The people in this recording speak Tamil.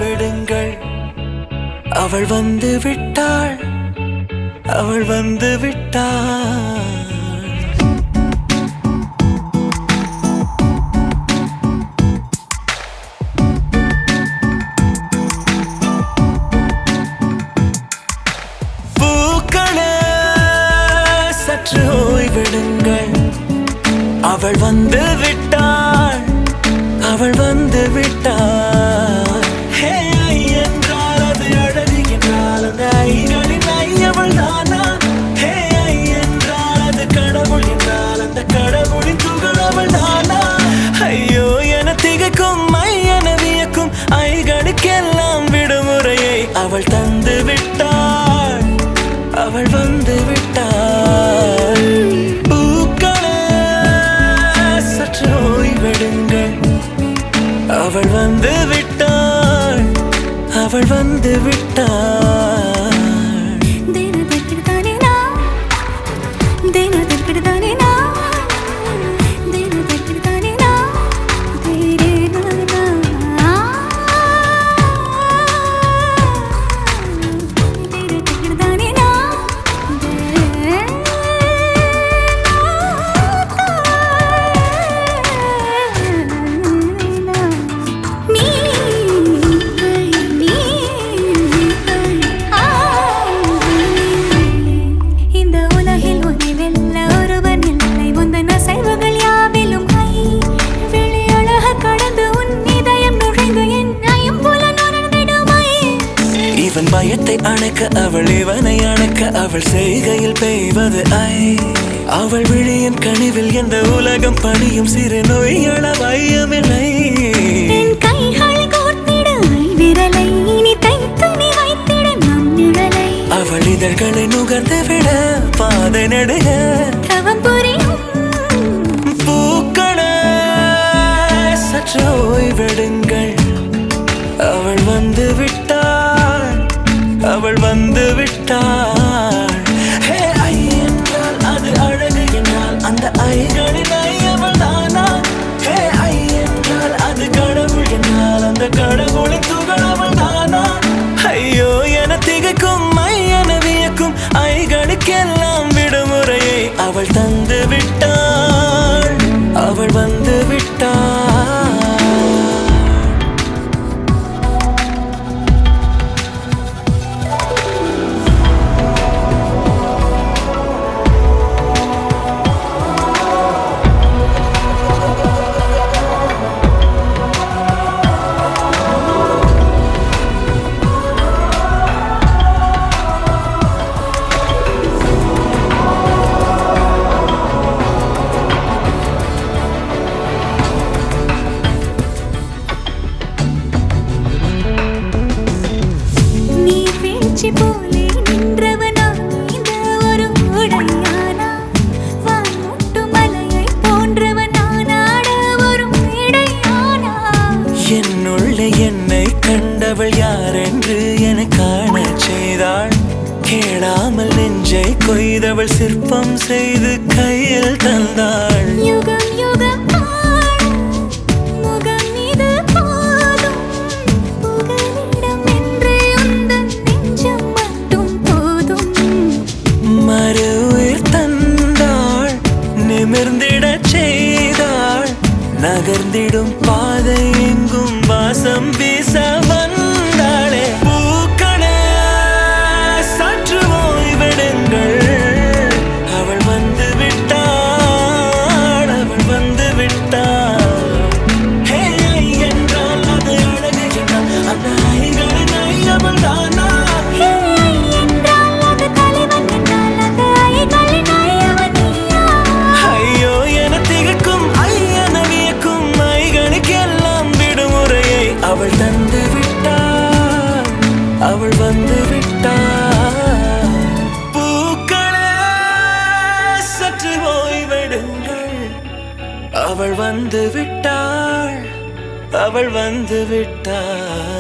ஓய்வெடுங்கள். அவள் வந்து விட்டாள், அவள் வந்து விட்டாள். பூக்களே சற்று ஓய்வெடுங்கள். அவள் வந்து விட்டாள், அவள் வந்து விட்டாள். ஹே ஐ என்றால் அது அழகு என்றால் அந்த ஐகளின் ஐ அவள் தானா? ஹே ஐ என்றால் அது கடவுள் என்றால் அந்த கடவுளின் துகள் அவள் தானா? ஐயோ என திகைக்கும் ஐ என வியக்கும் ஐகளுக்கெல்லாம் விடுமுறையை அவள் தந்து விட்டாள், அவள் வந்து விட்டாள். அவள் வந்து விட்டாள், அவள் வந்து விட்டாள். இவன் பயத்தை அணைக்க அவள் இவனை அணைக்க அவள் செய்கையில் பெய்வது ஐ. அவள் விழியின் கனிவில் எந்த உலகம் பணியும் சிறு நோய்கள வையமில்லை. அவள் இதழ்களை நுகர்ந்து விட பாதை நடுக பூக்களே சற்று ஓய்வெடுங்கள். அவள் வந்து விட்டாள், அவள் வந்து விட்டாள். ஹே ஐ என்றால் அது அழகு என்றால் அந்த ஐகளின் ஐ அவள் தானா? ஹே ஐ என்றால் அது கடவுள் என்றால் அந்த கடவுளின் துகள் அவள் தானா? ஐயோ என திகைக்கும் ஐ என வியக்கும் ஐகளுக்கெல்லாம் விடுமுறையை அவள் தந்து விட்டாள், அவள் வந்து விட்டாள். போலே நின்றவனா இந்த ஒரு உடையானா? வான்முட்டு மலையை போன்றவனானாட ஒரு மேடையானா? என்னுள்ளே என்னை கண்டவள் யாரென்று என காண செய்தாள். கேளாமல் நெஞ்சை கொய்தவள் சிற்பம் செய்து கையில் தந்தாள். யுகம் யுகம் நகர்ந்திடும் பாதை எங்கும் வாசம் வீச வந்தாளே. பூக்களே சற்று ஓய்வெடுங்கள். அவள் வந்து விட்டாள், அவள் வந்து விட்டாள். ஹே ஐ என்றால் அது அழகு என்றால் அந்த ஐகளின் ஐ அவள் தானா? அவள் தந்து விட்டாள், அவள் வந்து விட்டாள். பூக்களே சற்று ஓய்வெடுங்கள். அவள் வந்து விட்டாள், அவள் வந்து விட்டாள்.